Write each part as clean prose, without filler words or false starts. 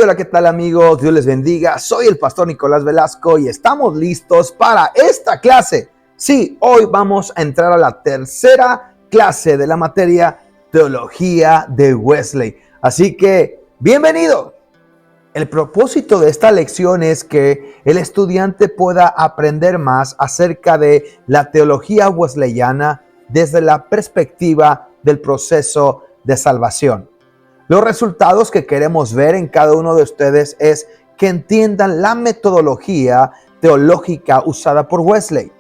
Hola, ¿qué tal amigos? Dios les bendiga. Soy el pastor Nicolás Velasco y estamos listos para esta clase. Sí, hoy vamos a entrar a la tercera clase de la materia Teología de Wesley. Así que, bienvenido. El propósito de esta lección es que el estudiante pueda aprender más acerca de la teología wesleyana desde la perspectiva del proceso de salvación. Los resultados que queremos ver en cada uno de ustedes es que entiendan la metodología teológica usada por Wesley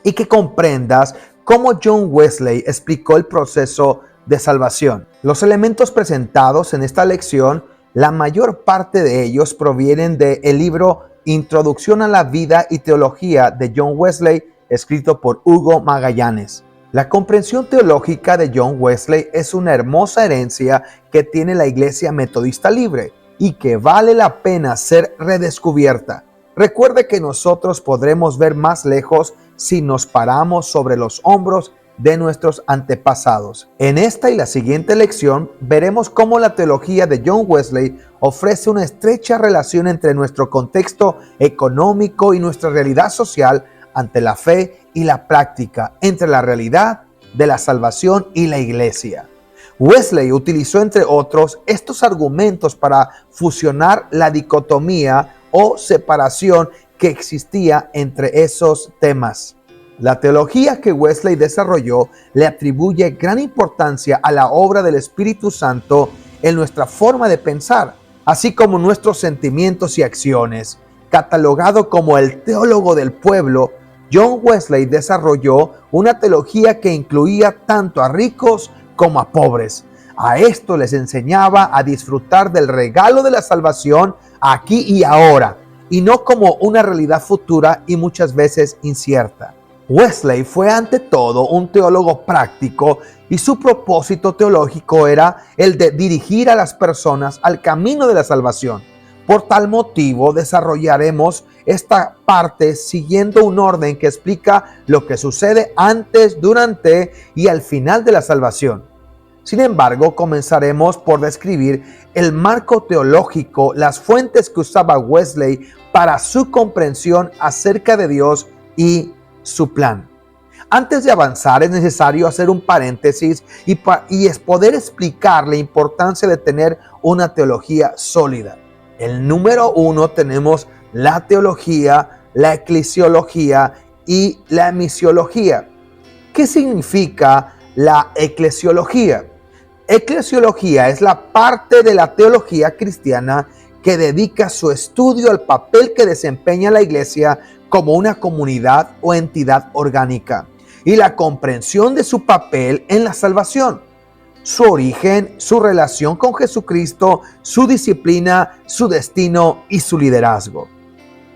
y que comprendas cómo John Wesley explicó el proceso de salvación. Los elementos presentados en esta lección, la mayor parte de ellos provienen del libro Introducción a la vida y teología de John Wesley, escrito por Hugo Magallanes. La comprensión teológica de John Wesley es una hermosa herencia que tiene la Iglesia Metodista Libre y que vale la pena ser redescubierta. Recuerde que nosotros podremos ver más lejos si nos paramos sobre los hombros de nuestros antepasados. En esta y la siguiente lección veremos cómo la teología de John Wesley ofrece una estrecha relación entre nuestro contexto económico y nuestra realidad social ante la fe y la práctica, entre la realidad de la salvación y la iglesia. Wesley utilizó, entre otros, estos argumentos para fusionar la dicotomía o separación que existía entre esos temas. La teología que Wesley desarrolló le atribuye gran importancia a la obra del Espíritu Santo en nuestra forma de pensar, así como nuestros sentimientos y acciones. Catalogado como el teólogo del pueblo, John Wesley desarrolló una teología que incluía tanto a ricos como a pobres. A esto les enseñaba a disfrutar del regalo de la salvación aquí y ahora, y no como una realidad futura y muchas veces incierta. Wesley fue ante todo un teólogo práctico y su propósito teológico era el de dirigir a las personas al camino de la salvación. Por tal motivo desarrollaremos esta parte siguiendo un orden que explica lo que sucede antes, durante y al final de la salvación. Sin embargo, comenzaremos por describir el marco teológico, las fuentes que usaba Wesley para su comprensión acerca de Dios y su plan. Antes de avanzar es necesario hacer un paréntesis y es poder explicar la importancia de tener una teología sólida. El número 1 tenemos la teología, la eclesiología y la misiología. ¿Qué significa la eclesiología? Eclesiología es la parte de la teología cristiana que dedica su estudio al papel que desempeña la iglesia como una comunidad o entidad orgánica y la comprensión de su papel en la salvación. Su origen, su relación con Jesucristo, su disciplina, su destino y su liderazgo.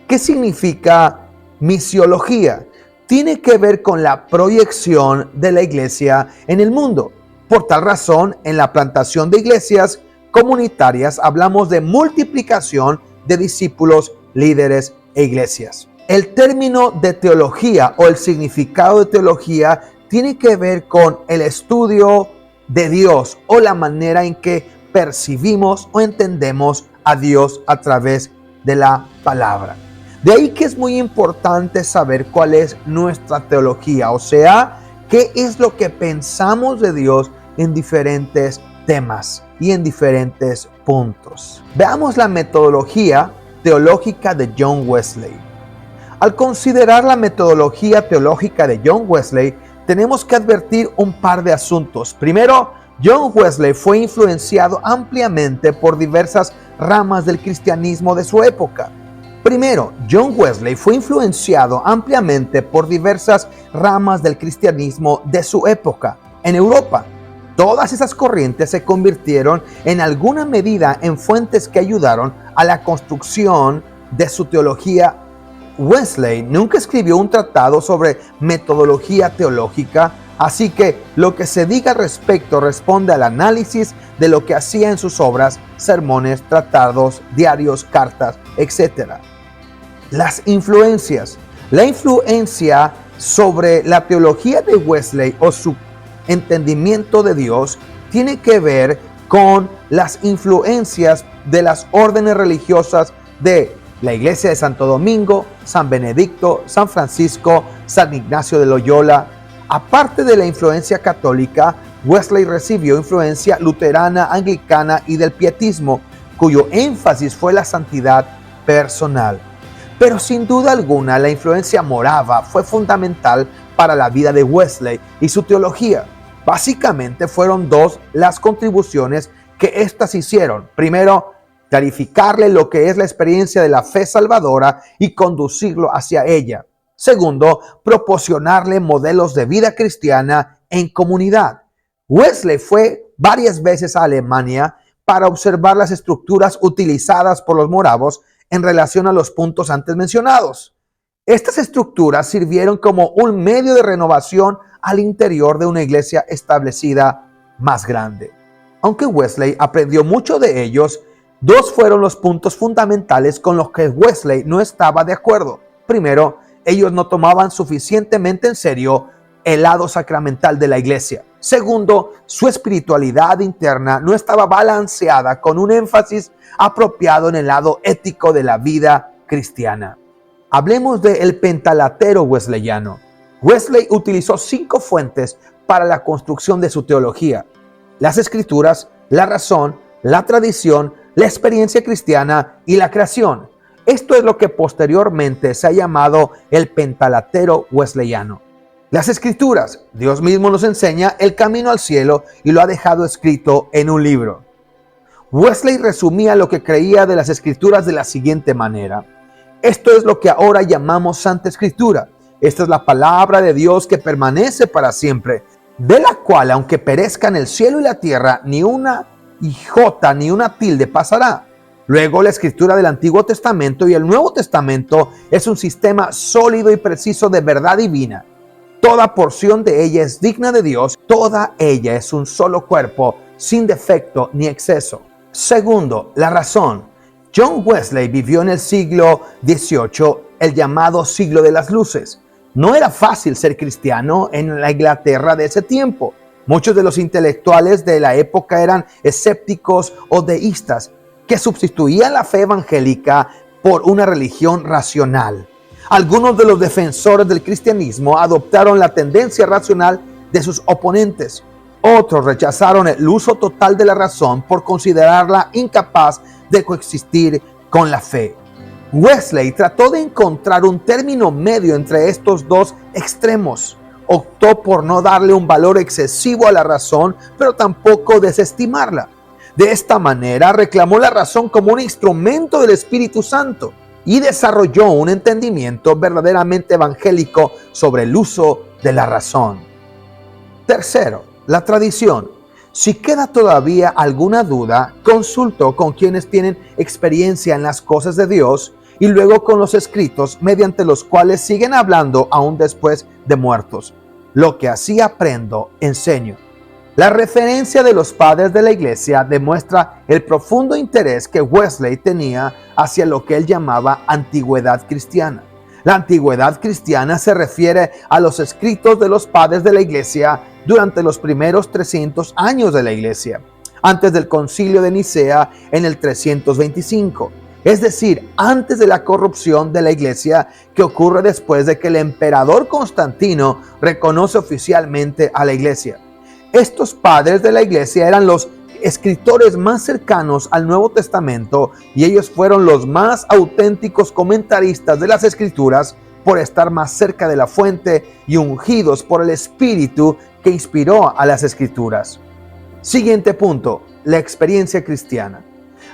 ¿Qué significa misiología? Tiene que ver con la proyección de la iglesia en el mundo. Por tal razón, en la plantación de iglesias comunitarias hablamos de multiplicación de discípulos, líderes e iglesias. El término de teología o el significado de teología tiene que ver con el estudio de Dios o la manera en que percibimos o entendemos a Dios a través de la palabra. De ahí que es muy importante saber cuál es nuestra teología, o sea, qué es lo que pensamos de Dios en diferentes temas y en diferentes puntos. Veamos la metodología teológica de John Wesley. Al considerar la metodología teológica de John Wesley, tenemos que advertir un par de asuntos. Primero, John Wesley fue influenciado ampliamente por diversas ramas del cristianismo de su época. En Europa, todas esas corrientes se convirtieron en alguna medida en fuentes que ayudaron a la construcción de su teología. Wesley nunca escribió un tratado sobre metodología teológica, así que lo que se diga al respecto responde al análisis de lo que hacía en sus obras, sermones, tratados, diarios, cartas, etc. Las influencias. La influencia sobre la teología de Wesley o su entendimiento de Dios tiene que ver con las influencias de las órdenes religiosas de la Iglesia de Santo Domingo, San Benedicto, San Francisco, San Ignacio de Loyola. Aparte de la influencia católica, Wesley recibió influencia luterana, anglicana y del pietismo, cuyo énfasis fue la santidad personal. Pero sin duda alguna, la influencia morava fue fundamental para la vida de Wesley y su teología. Básicamente fueron dos las contribuciones que éstas hicieron. Primero, clarificarle lo que es la experiencia de la fe salvadora y conducirlo hacia ella. Segundo, proporcionarle modelos de vida cristiana en comunidad. Wesley fue varias veces a Alemania para observar las estructuras utilizadas por los moravos en relación a los puntos antes mencionados. Estas estructuras sirvieron como un medio de renovación al interior de una iglesia establecida más grande. Aunque Wesley aprendió mucho de ellos, dos fueron los puntos fundamentales con los que Wesley no estaba de acuerdo. Primero, ellos no tomaban suficientemente en serio el lado sacramental de la iglesia. Segundo, su espiritualidad interna no estaba balanceada con un énfasis apropiado en el lado ético de la vida cristiana. Hablemos del pentalatero wesleyano. Wesley utilizó 5 fuentes para la construcción de su teología: las escrituras, la razón, la tradición, la experiencia cristiana y la creación. Esto es lo que posteriormente se ha llamado el pentalatero wesleyano. Las escrituras: Dios mismo nos enseña el camino al cielo y lo ha dejado escrito en un libro. Wesley resumía lo que creía de las escrituras de la siguiente manera: esto es lo que ahora llamamos Santa Escritura. Esta es la palabra de Dios que permanece para siempre, de la cual, aunque perezcan el cielo y la tierra, ni una jota ni una tilde pasará. Luego, la escritura del Antiguo Testamento y el Nuevo Testamento es un sistema sólido y preciso de verdad divina. Toda porción de ella es digna de Dios, toda ella es un solo cuerpo, sin defecto ni exceso. Segundo, la razón. John Wesley vivió en el siglo XVIII, el llamado siglo de las luces. No era fácil ser cristiano en la Inglaterra de ese tiempo. Muchos de los intelectuales de la época eran escépticos o deístas, que sustituían la fe evangélica por una religión racional. Algunos de los defensores del cristianismo adoptaron la tendencia racional de sus oponentes. Otros rechazaron el uso total de la razón por considerarla incapaz de coexistir con la fe. Wesley trató de encontrar un término medio entre estos dos extremos. Optó por no darle un valor excesivo a la razón, pero tampoco desestimarla. De esta manera reclamó la razón como un instrumento del Espíritu Santo y desarrolló un entendimiento verdaderamente evangélico sobre el uso de la razón. Tercero, la tradición. Si queda todavía alguna duda, consultó con quienes tienen experiencia en las cosas de Dios y luego con los escritos mediante los cuales siguen hablando aún después de muertos. Lo que así aprendo, enseño. La referencia de los padres de la iglesia demuestra el profundo interés que Wesley tenía hacia lo que él llamaba antigüedad cristiana. La antigüedad cristiana se refiere a los escritos de los padres de la iglesia durante los primeros 300 años de la iglesia, antes del concilio de Nicea en el 325, es decir, antes de la corrupción de la iglesia que ocurre después de que el emperador Constantino reconoce oficialmente a la iglesia. Estos padres de la iglesia eran los escritores más cercanos al Nuevo Testamento y ellos fueron los más auténticos comentaristas de las escrituras por estar más cerca de la fuente y ungidos por el Espíritu que inspiró a las escrituras. Siguiente punto, la experiencia cristiana.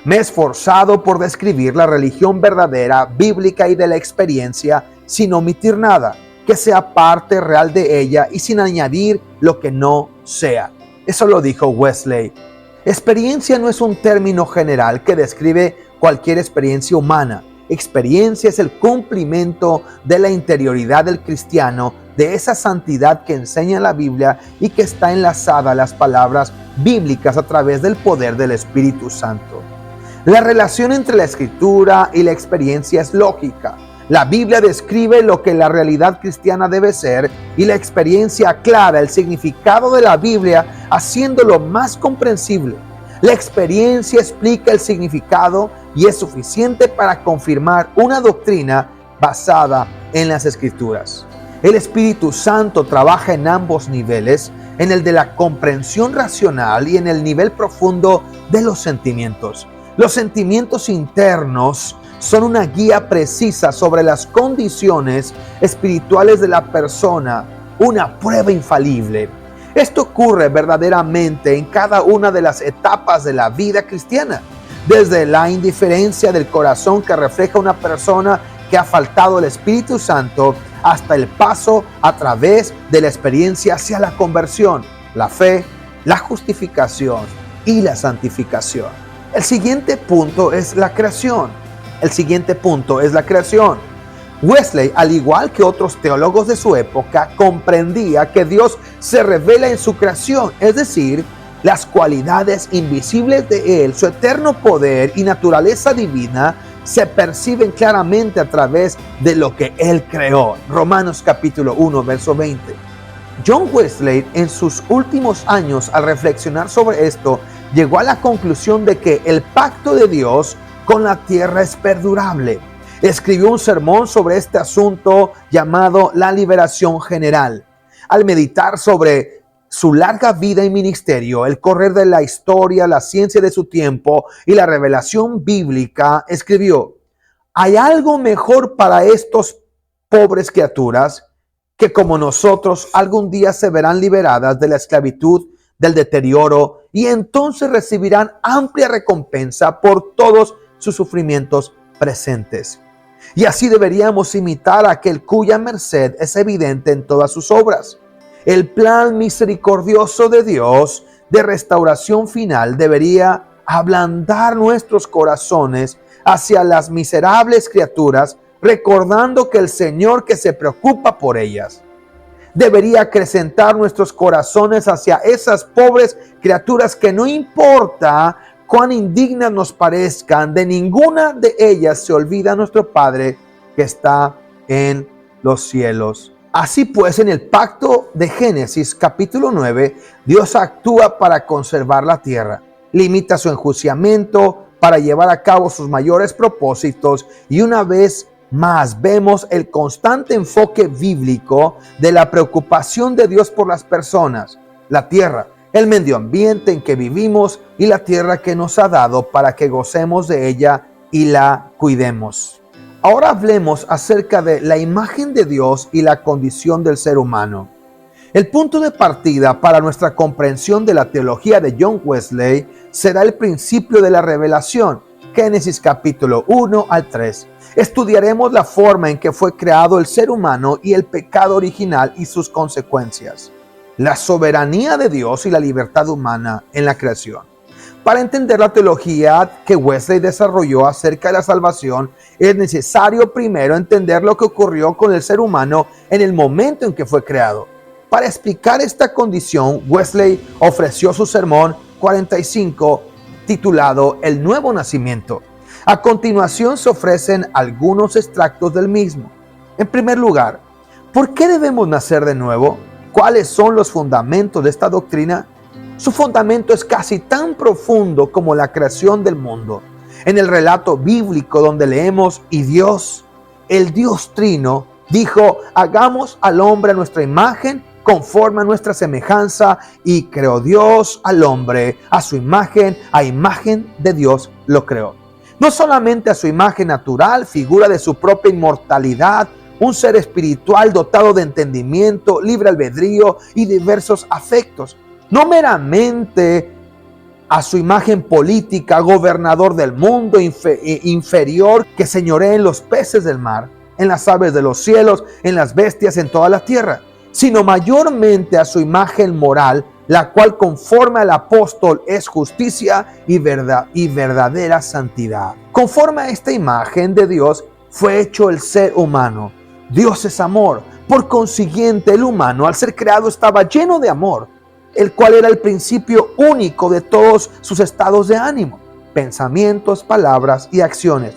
Me he esforzado por describir la religión verdadera, bíblica y de la experiencia sin omitir nada, que sea parte real de ella y sin añadir lo que no sea. Eso lo dijo Wesley. Experiencia no es un término general que describe cualquier experiencia humana. Experiencia es el cumplimiento de la interioridad del cristiano, de esa santidad que enseña la Biblia y que está enlazada a las palabras bíblicas a través del poder del Espíritu Santo. La relación entre la escritura y la experiencia es lógica. La Biblia describe lo que la realidad cristiana debe ser y la experiencia aclara el significado de la Biblia haciéndolo más comprensible. La experiencia explica el significado y es suficiente para confirmar una doctrina basada en las Escrituras. El Espíritu Santo trabaja en ambos niveles, en el de la comprensión racional y en el nivel profundo de los sentimientos. Los sentimientos internos son una guía precisa sobre las condiciones espirituales de la persona, una prueba infalible. Esto ocurre verdaderamente en cada una de las etapas de la vida cristiana, desde la indiferencia del corazón que refleja una persona que ha faltado el Espíritu Santo, hasta el paso a través de la experiencia hacia la conversión, la fe, la justificación y la santificación. El siguiente punto es la creación. Wesley, al igual que otros teólogos de su época, comprendía que Dios se revela en su creación, es decir, las cualidades invisibles de Él, su eterno poder y naturaleza divina, se perciben claramente a través de lo que Él creó. Romanos capítulo 1, verso 20. John Wesley, en sus últimos años, al reflexionar sobre esto, llegó a la conclusión de que el pacto de Dios con la tierra es perdurable. Escribió un sermón sobre este asunto llamado La Liberación General. Al meditar sobre su larga vida y ministerio, el correr de la historia, la ciencia de su tiempo y la revelación bíblica, escribió: hay algo mejor para estos pobres criaturas que como nosotros algún día se verán liberadas de la esclavitud, del deterioro, y entonces recibirán amplia recompensa por todos sus sufrimientos presentes. Y así deberíamos imitar a aquel cuya merced es evidente en todas sus obras. El plan misericordioso de Dios de restauración final debería ablandar nuestros corazones hacia las miserables criaturas, recordando que el Señor que se preocupa por ellas. Debería acrecentar nuestros corazones hacia esas pobres criaturas que no importa cuán indignas nos parezcan, de ninguna de ellas se olvida nuestro Padre que está en los cielos. Así pues, en el pacto de Génesis capítulo 9, Dios actúa para conservar la tierra, limita su enjuiciamiento para llevar a cabo sus mayores propósitos, y una vez más vemos el constante enfoque bíblico de la preocupación de Dios por las personas, la tierra, el medio ambiente en que vivimos y la tierra que nos ha dado para que gocemos de ella y la cuidemos. Ahora hablemos acerca de la imagen de Dios y la condición del ser humano. El punto de partida para nuestra comprensión de la teología de John Wesley será el principio de la revelación, Génesis capítulo 1 al 3. Estudiaremos la forma en que fue creado el ser humano y el pecado original y sus consecuencias, la soberanía de Dios y la libertad humana en la creación. Para entender la teología que Wesley desarrolló acerca de la salvación, es necesario primero entender lo que ocurrió con el ser humano en el momento en que fue creado. Para explicar esta condición, Wesley ofreció su sermón 45 titulado El Nuevo Nacimiento. A continuación se ofrecen algunos extractos del mismo. En primer lugar, ¿por qué debemos nacer de nuevo? ¿Cuáles son los fundamentos de esta doctrina? Su fundamento es casi tan profundo como la creación del mundo. En el relato bíblico donde leemos, y Dios, el Dios Trino, dijo: hagamos al hombre a nuestra imagen, conforme a nuestra semejanza, y creó Dios al hombre a su imagen, a imagen de Dios lo creó. No solamente a su imagen natural, figura de su propia inmortalidad, un ser espiritual dotado de entendimiento, libre albedrío y diversos afectos. No meramente a su imagen política, gobernador del mundo, inferior, que señorea en los peces del mar, en las aves de los cielos, en las bestias, en toda la tierra, sino mayormente a su imagen moral, la cual, conforme al apóstol, es justicia y verdadera santidad. Conforme a esta imagen de Dios fue hecho el ser humano. Dios es amor. Por consiguiente, el humano, al ser creado, estaba lleno de amor, el cual era el principio único de todos sus estados de ánimo, pensamientos, palabras y acciones.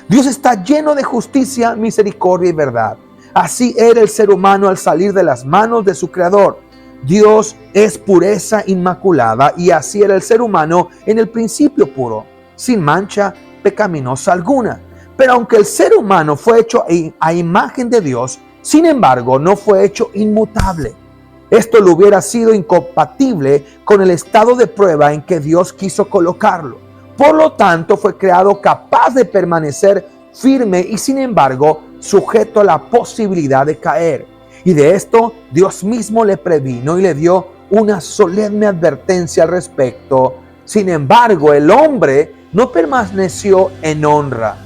Dios está lleno de justicia, misericordia y verdad. Así era el ser humano al salir de las manos de su Creador. Dios es pureza inmaculada y así era el ser humano en el principio puro, sin mancha pecaminosa alguna. Pero aunque el ser humano fue hecho a imagen de Dios, sin embargo no fue hecho inmutable. Esto le hubiera sido incompatible con el estado de prueba en que Dios quiso colocarlo. Por lo tanto, fue creado capaz de permanecer firme y sin embargo sujeto a la posibilidad de caer. Y de esto Dios mismo le previno y le dio una solemne advertencia al respecto. Sin embargo, el hombre no permaneció en honra.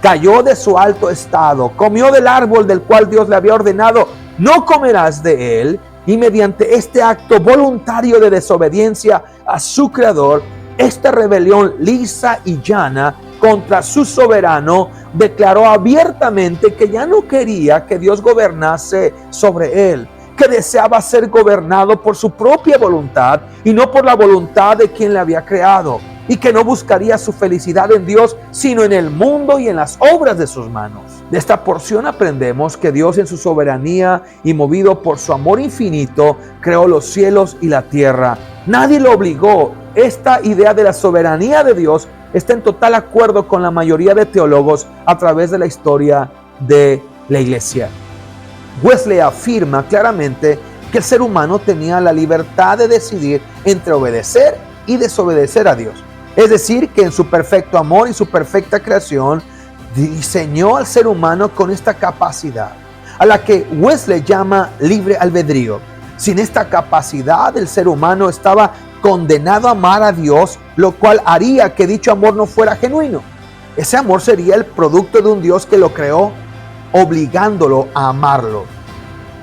Cayó de su alto estado, comió del árbol del cual Dios le había ordenado, no comerás de él. Y mediante este acto voluntario de desobediencia a su creador, esta rebelión lisa y llana contra su soberano declaró abiertamente que ya no quería que Dios gobernase sobre él, que deseaba ser gobernado por su propia voluntad y no por la voluntad de quien le había creado, y que no buscaría su felicidad en Dios, sino en el mundo y en las obras de sus manos. De esta porción aprendemos que Dios en su soberanía y movido por su amor infinito, creó los cielos y la tierra. Nadie lo obligó. Esta idea de la soberanía de Dios está en total acuerdo con la mayoría de teólogos a través de la historia de la iglesia. Wesley afirma claramente que el ser humano tenía la libertad de decidir entre obedecer y desobedecer a Dios. Es decir, que en su perfecto amor y su perfecta creación diseñó al ser humano con esta capacidad, a la que Wesley llama libre albedrío. Sin esta capacidad, el ser humano estaba condenado a amar a Dios, lo cual haría que dicho amor no fuera genuino. Ese amor sería el producto de un Dios que lo creó, obligándolo a amarlo.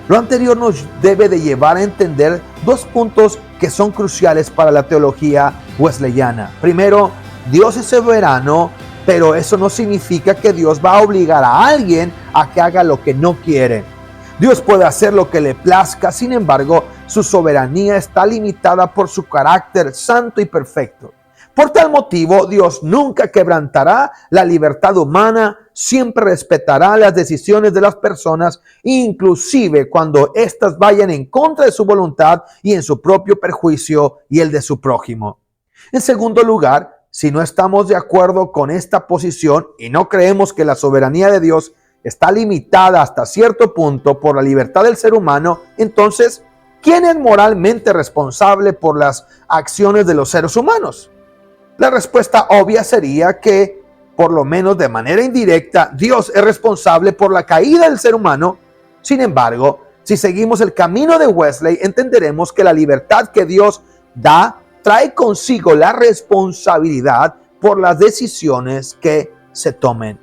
Lo anterior nos debe de llevar a entender dos puntos que son cruciales para la teología wesleyana. Primero, Dios es soberano, pero eso no significa que Dios va a obligar a alguien a que haga lo que no quiere. Dios puede hacer lo que le plazca, sin embargo, su soberanía está limitada por su carácter santo y perfecto. Por tal motivo, Dios nunca quebrantará la libertad humana, siempre respetará las decisiones de las personas, inclusive cuando éstas vayan en contra de su voluntad y en su propio perjuicio y el de su prójimo. En segundo lugar, si no estamos de acuerdo con esta posición y no creemos que la soberanía de Dios está limitada hasta cierto punto por la libertad del ser humano, entonces, ¿quién es moralmente responsable por las acciones de los seres humanos? La respuesta obvia sería que, por lo menos de manera indirecta, Dios es responsable por la caída del ser humano. Sin embargo, si seguimos el camino de Wesley, entenderemos que la libertad que Dios da trae consigo la responsabilidad por las decisiones que se tomen.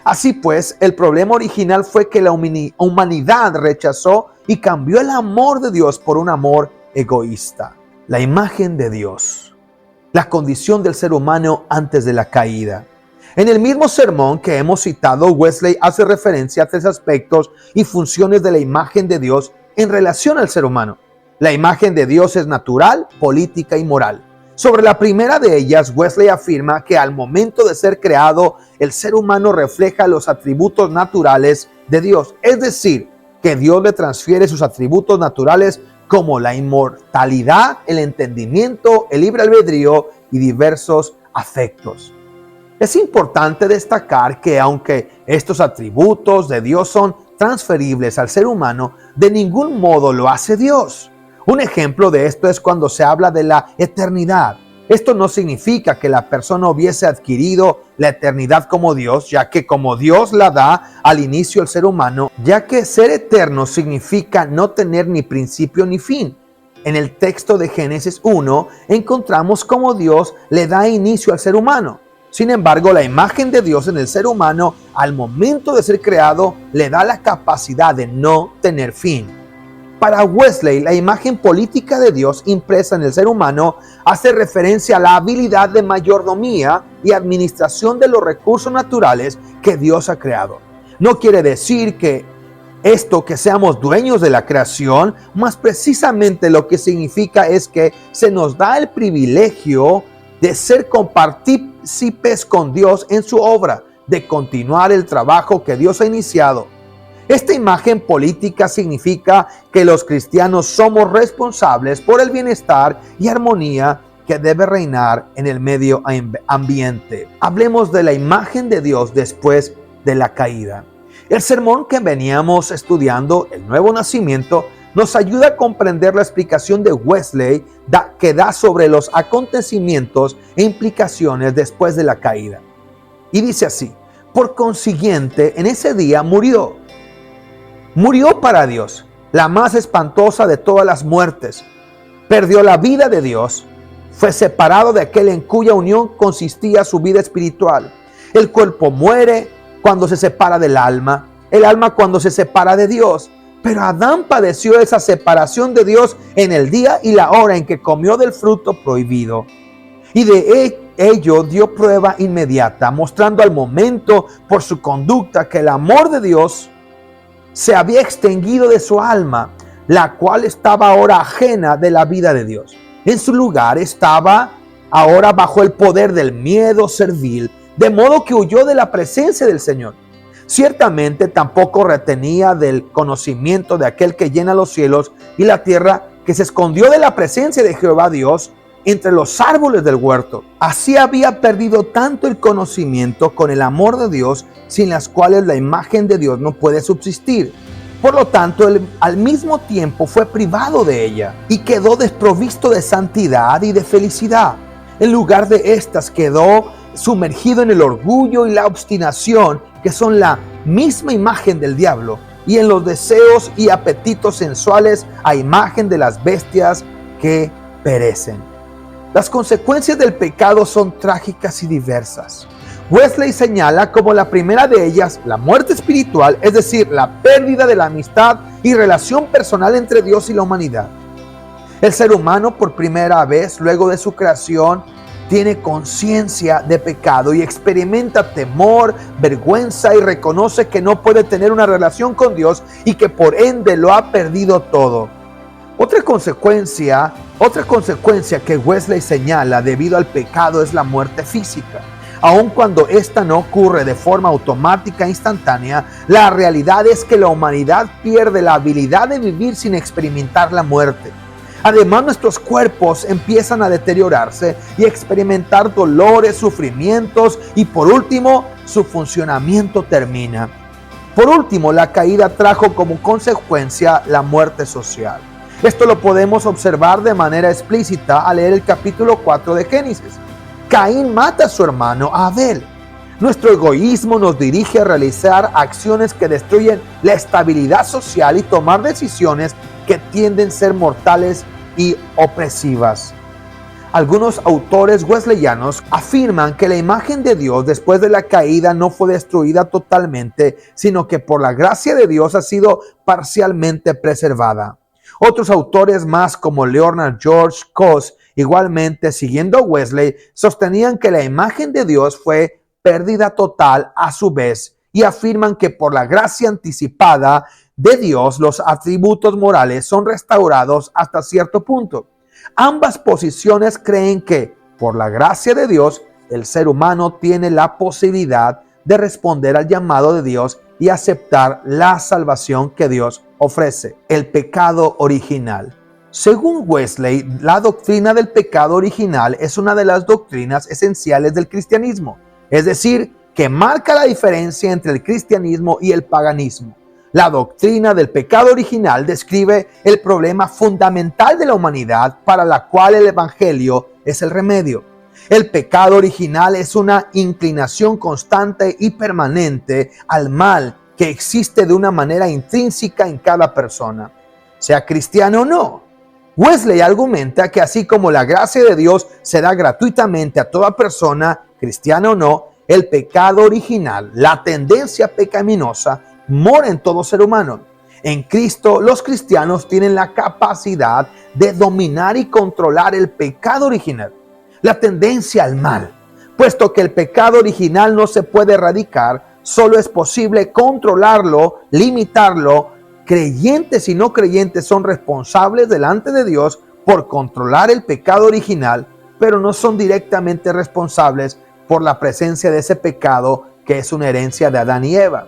Así pues, el problema original fue que la humanidad rechazó y cambió el amor de Dios por un amor egoísta. La imagen de Dios. La condición del ser humano antes de la caída. En el mismo sermón que hemos citado, Wesley hace referencia a tres aspectos y funciones de la imagen de Dios en relación al ser humano. La imagen de Dios es natural, política y moral. Sobre la primera de ellas, Wesley afirma que al momento de ser creado, el ser humano refleja los atributos naturales de Dios. Es decir, que Dios le transfiere sus atributos naturales como la inmortalidad, el entendimiento, el libre albedrío y diversos afectos. Es importante destacar que aunque estos atributos de Dios son transferibles al ser humano, de ningún modo lo hace Dios. Un ejemplo de esto es cuando se habla de la eternidad. Esto no significa que la persona hubiese adquirido la eternidad como Dios, ya que como Dios la da al inicio al ser humano, ya que ser eterno significa no tener ni principio ni fin. En el texto de Génesis 1 encontramos cómo Dios le da inicio al ser humano. Sin embargo, la imagen de Dios en el ser humano al momento de ser creado le da la capacidad de no tener fin. Para Wesley, la imagen política de Dios impresa en el ser humano hace referencia a la habilidad de mayordomía y administración de los recursos naturales que Dios ha creado. No quiere decir que seamos dueños de la creación, más precisamente lo que significa es que se nos da el privilegio de ser compartícipes con Dios en su obra, de continuar el trabajo que Dios ha iniciado. Esta imagen política significa que los cristianos somos responsables por el bienestar y armonía que debe reinar en el medio ambiente. Hablemos de la imagen de Dios después de la caída. El sermón que veníamos estudiando, el nuevo nacimiento, nos ayuda a comprender la explicación de Wesley que da sobre los acontecimientos e implicaciones después de la caída. Y dice así: por consiguiente, en ese día murió para Dios, la más espantosa de todas las muertes. Perdió la vida de Dios, fue separado de aquel en cuya unión consistía su vida espiritual. El cuerpo muere cuando se separa del alma, el alma cuando se separa de Dios. Pero Adán padeció esa separación de Dios en el día y la hora en que comió del fruto prohibido. Y de ello dio prueba inmediata, mostrando al momento por su conducta que el amor de Dios se había extinguido de su alma, la cual estaba ahora ajena de la vida de Dios. En su lugar estaba ahora bajo el poder del miedo servil, de modo que huyó de la presencia del Señor. Ciertamente tampoco retenía del conocimiento de aquel que llena los cielos y la tierra, que se escondió de la presencia de Jehová Dios entre los árboles del huerto. Así había perdido tanto el conocimiento con el amor de Dios, sin las cuales la imagen de Dios no puede subsistir. Por lo tanto, él al mismo tiempo fue privado de ella y quedó desprovisto de santidad y de felicidad. En lugar de estas quedó sumergido en el orgullo y la obstinación, que son la misma imagen del diablo, y en los deseos y apetitos sensuales a imagen de las bestias que perecen. Las consecuencias del pecado son trágicas y diversas. Wesley señala como la primera de ellas la muerte espiritual, es decir, la pérdida de la amistad y relación personal entre Dios y la humanidad. El ser humano, por primera vez luego de su creación, tiene conciencia de pecado y experimenta temor, vergüenza y reconoce que no puede tener una relación con Dios y que por ende lo ha perdido todo. Otra consecuencia que Wesley señala debido al pecado es la muerte física. Aun cuando esta no ocurre de forma automática e instantánea, la realidad es que la humanidad pierde la habilidad de vivir sin experimentar la muerte. Además, nuestros cuerpos empiezan a deteriorarse y experimentar dolores, sufrimientos y por último, su funcionamiento termina. Por último, la caída trajo como consecuencia la muerte social. Esto lo podemos observar de manera explícita al leer el capítulo 4 de Génesis. Caín mata a su hermano Abel. Nuestro egoísmo nos dirige a realizar acciones que destruyen la estabilidad social y tomar decisiones que tienden a ser mortales y opresivas. Algunos autores wesleyanos afirman que la imagen de Dios después de la caída no fue destruida totalmente, sino que por la gracia de Dios ha sido parcialmente preservada. Otros autores más, como Leonard George Coss, igualmente siguiendo a Wesley, sostenían que la imagen de Dios fue pérdida total a su vez y afirman que por la gracia anticipada de Dios los atributos morales son restaurados hasta cierto punto. Ambas posiciones creen que por la gracia de Dios el ser humano tiene la posibilidad de responder al llamado de Dios y aceptar la salvación que Dios ofrece. El pecado original. Según Wesley, la doctrina del pecado original es una de las doctrinas esenciales del cristianismo, es decir, que marca la diferencia entre el cristianismo y el paganismo. La doctrina del pecado original describe el problema fundamental de la humanidad para la cual el evangelio es el remedio. El pecado original es una inclinación constante y permanente al mal que existe de una manera intrínseca en cada persona, sea cristiano o no. Wesley argumenta que así como la gracia de Dios se da gratuitamente a toda persona, cristiana o no, el pecado original, la tendencia pecaminosa, mora en todo ser humano. En Cristo, los cristianos tienen la capacidad de dominar y controlar el pecado original, la tendencia al mal. Puesto que el pecado original no se puede erradicar, solo es posible controlarlo, limitarlo. Creyentes y no creyentes son responsables delante de Dios por controlar el pecado original, pero no son directamente responsables por la presencia de ese pecado que es una herencia de Adán y Eva.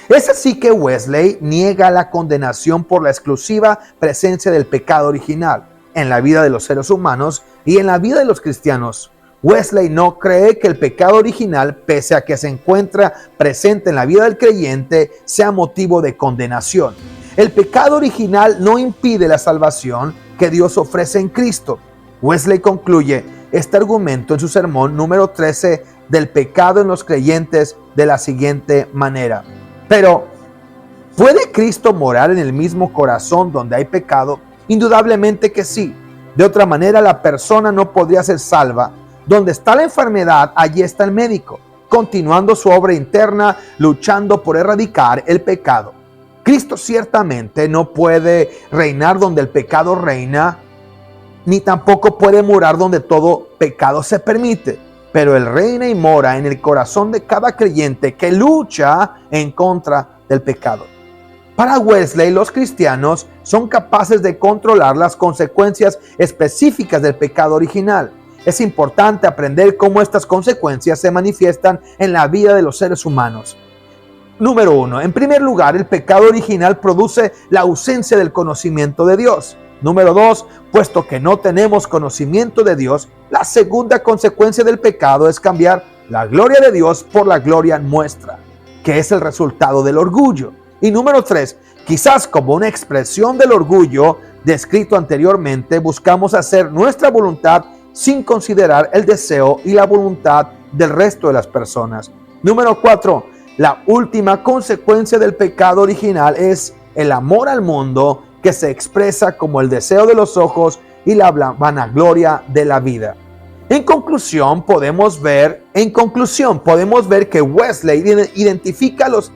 Es así que Wesley niega la condenación por la exclusiva presencia del pecado original en la vida de los seres humanos y en la vida de los cristianos. Wesley no cree que el pecado original, pese a que se encuentra presente en la vida del creyente, sea motivo de condenación. El pecado original no impide la salvación que Dios ofrece en Cristo. Wesley concluye este argumento en su sermón número 13 del pecado en los creyentes de la siguiente manera. Pero, ¿puede Cristo morar en el mismo corazón donde hay pecado? Indudablemente que sí. De otra manera, la persona no podría ser salva. Donde está la enfermedad, allí está el médico, continuando su obra interna, luchando por erradicar el pecado. Cristo ciertamente no puede reinar donde el pecado reina, ni tampoco puede morar donde todo pecado se permite. Pero Él reina y mora en el corazón de cada creyente que lucha en contra del pecado. Para Wesley, los cristianos son capaces de controlar las consecuencias específicas del pecado original. Es importante aprender cómo estas consecuencias se manifiestan en la vida de los seres humanos. Número 1. En primer lugar, el pecado original produce la ausencia del conocimiento de Dios. Número 2. Puesto que no tenemos conocimiento de Dios, la segunda consecuencia del pecado es cambiar la gloria de Dios por la gloria nuestra, que es el resultado del orgullo. Y número 3. Quizás como una expresión del orgullo descrito anteriormente, buscamos hacer nuestra voluntad sin considerar el deseo y la voluntad del resto de las personas. Número 4. La última consecuencia del pecado original es el amor al mundo, que se expresa como el deseo de los ojos y la vanagloria de la vida. En conclusión, podemos ver que Wesley identifica los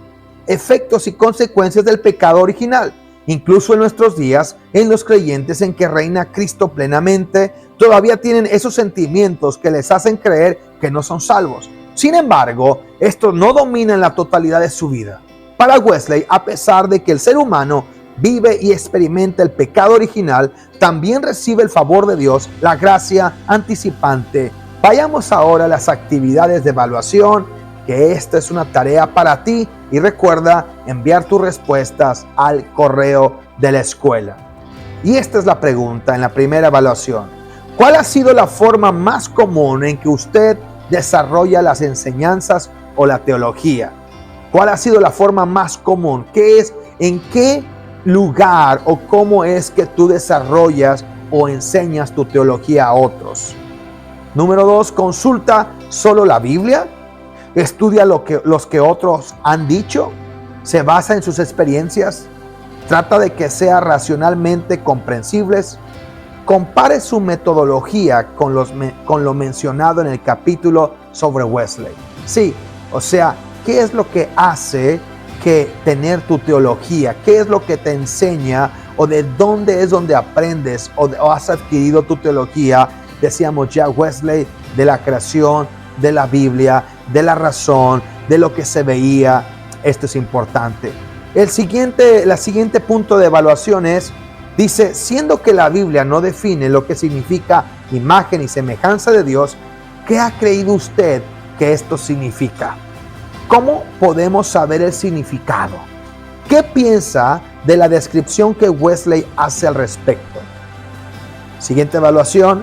efectos y consecuencias del pecado original. Incluso en nuestros días, en los creyentes en que reina Cristo plenamente, todavía tienen esos sentimientos que les hacen creer que no son salvos. Sin embargo, estos no dominan la totalidad de su vida. Para Wesley, a pesar de que el ser humano vive y experimenta el pecado original, también recibe el favor de Dios, la gracia anticipante. Vayamos ahora a las actividades de evaluación, que esta es una tarea para ti, y recuerda enviar tus respuestas al correo de la escuela. Y esta es la pregunta en la primera evaluación. ¿Cuál ha sido la forma más común en que usted desarrolla las enseñanzas o la teología? ¿Cuál ha sido la forma más común? ¿En qué lugar o cómo es que tú desarrollas o enseñas tu teología a otros? Número 2, consulta solo la Biblia. Estudia los que otros han dicho. Se basa en sus experiencias. Trata de que sea racionalmente comprensibles. Compare su metodología con lo mencionado en el capítulo sobre Wesley. Sí, o sea, ¿qué es lo que hace que tener tu teología? ¿Qué es lo que te enseña o de dónde es donde aprendes o has adquirido tu teología? Decíamos ya Wesley, de la creación, de la Biblia, de la razón, de lo que se veía. Esto es importante. La siguiente punto de evaluación dice, siendo que la Biblia no define lo que significa imagen y semejanza de Dios, ¿qué ha creído usted que esto significa? ¿Cómo podemos saber el significado? ¿Qué piensa de la descripción que Wesley hace al respecto? Siguiente evaluación.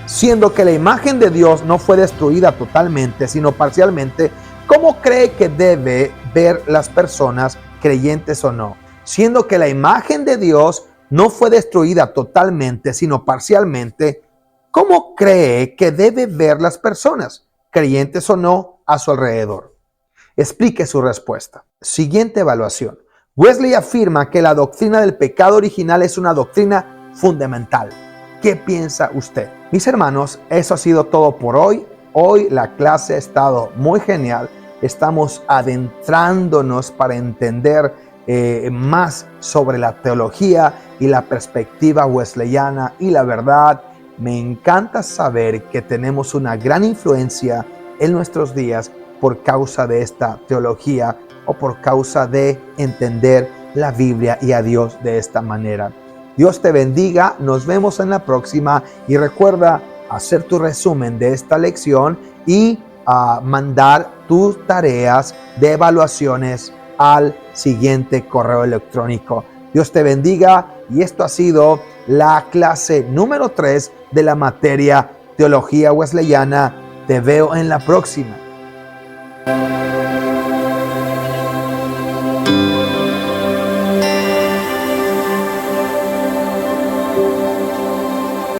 Siendo que la imagen de Dios no fue destruida totalmente, sino parcialmente, ¿cómo cree que debe ver las personas, creyentes o no? Siendo que la imagen de Dios no fue destruida totalmente, sino parcialmente, ¿cómo cree que debe ver las personas, creyentes o no, a su alrededor? Explique su respuesta. Siguiente evaluación. Wesley afirma que la doctrina del pecado original es una doctrina fundamental. ¿Qué piensa usted? Mis hermanos, eso ha sido todo por hoy. Hoy la clase ha estado muy genial. Estamos adentrándonos para entender más sobre la teología y la perspectiva wesleyana. Y la verdad, me encanta saber que tenemos una gran influencia en nuestros días por causa de esta teología o por causa de entender la Biblia y a Dios de esta manera. Dios te bendiga, nos vemos en la próxima y recuerda hacer tu resumen de esta lección y mandar tus tareas de evaluaciones al siguiente correo electrónico. Dios te bendiga y esto ha sido la clase número 3 de la materia Teología Wesleyana. Te veo en la próxima.